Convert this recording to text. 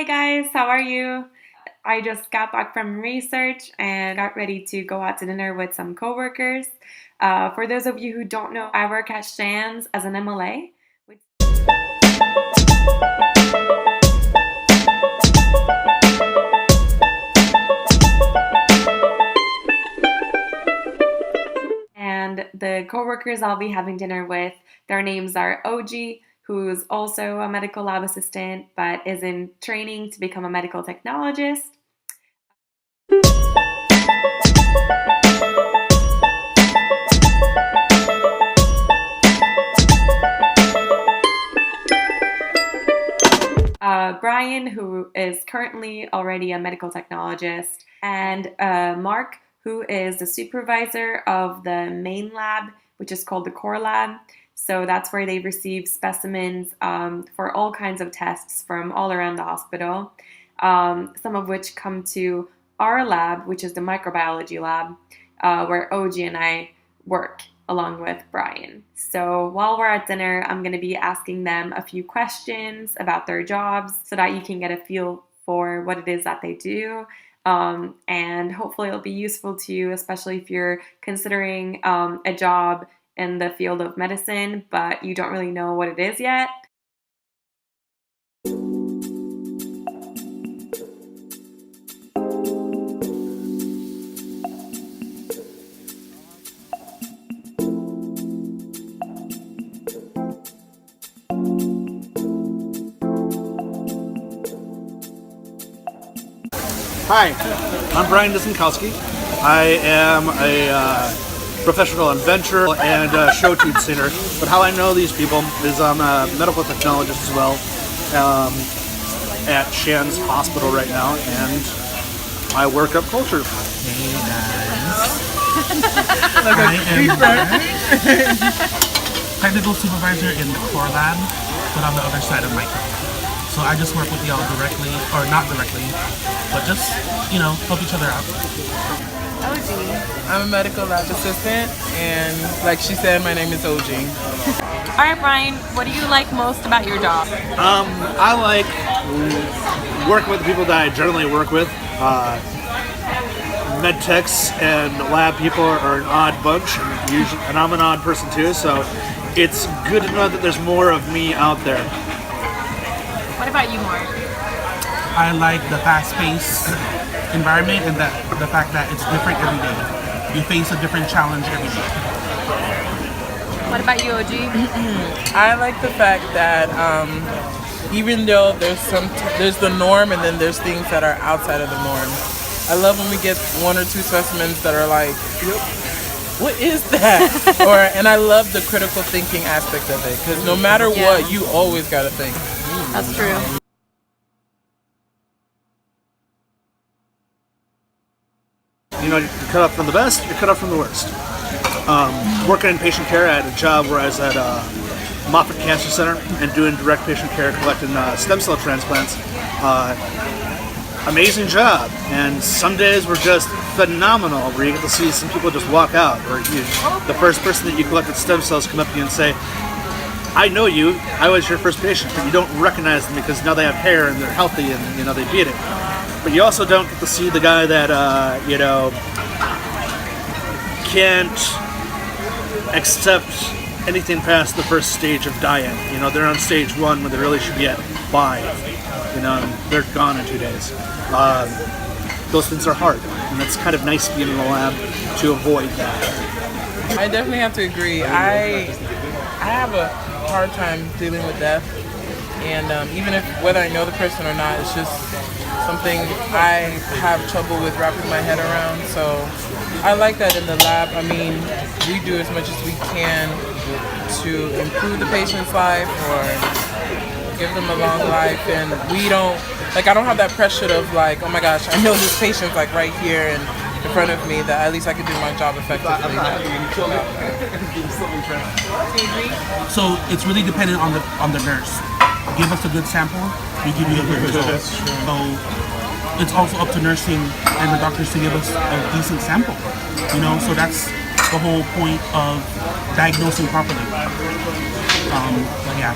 guys, how are you? I just got back from research and got ready to go out to dinner with some coworkers. For those of you who don't know, I work at Shands as an MLA. And the coworkers I'll be having dinner with, their names are OG, who's also a medical lab assistant but is in training to become a medical technologist. Brian, who is currently already a medical technologist, and Mark, who is the supervisor of the main lab, which is called the core lab. So that's where they receive specimens for all kinds of tests from all around the hospital, some of which come to our lab, which is the microbiology lab, where OG and I work along with Brian. So while we're at dinner, I'm going to be asking them a few questions about their jobs so that you can get a feel for what it is that they do. And hopefully it'll be useful to you, especially if you're considering a job in the field of medicine, but you don't really know what it is yet. Hi, I'm Brian Dizinkowski. I am a professional inventor and show tube singer. But how I know these people is I'm a medical technologist as well at Shands Hospital right now, and I work up culture. Hey guys, I am technical supervisor in the core lab, but on the other side of micro. So I just work with y'all directly, or not directly, but just, help each other out. OG. I'm a medical lab assistant, and like she said, my name is OG. All right, Brian, what do you like most about your job? I like working with the people that I generally work with. Med techs and lab people are an odd bunch, and I'm an odd person too, so it's good to know that there's more of me out there. What about you, Mark? I like the fast-paced environment and the fact that it's different every day. You face a different challenge every day. What about you, OG? I like the fact that even though there's the norm, and then there's things that are outside of the norm. I love when we get one or two specimens that are like, what is that? And I love the critical thinking aspect of it, because no matter what, you always gotta think. That's true. You're cut out from the best, you're cut out from the worst. Working in patient care, I had a job where I was at Moffitt Cancer Center and doing direct patient care, collecting stem cell transplants. Amazing job, and some days were just phenomenal, where you get to see some people just walk out, or the first person that you collected stem cells come up to you and say, I know you, I was your first patient, but you don't recognize them because now they have hair and they're healthy and they beat it. But you also don't get to see the guy that can't accept anything past the first stage of dying. They're on stage 1 when they really should be at 5. And they're gone in 2 days. Those things are hard, and it's kind of nice being in the lab to avoid that. I definitely have to agree. I have a hard time dealing with death, and even whether I know the person or not, it's just something I have trouble with wrapping my head around. So I like that in the lab. I mean, we do as much as we can to improve the patient's life or give them a long life, and I don't have that pressure of like, oh my gosh, I know this patient's like right here and in front of me, that at least I can do my job effectively. So it's really dependent on the nurse. Give us a good sample, we give you a good result. So it's also up to nursing and the doctors to give us a decent sample. So that's the whole point of diagnosing properly. But yeah.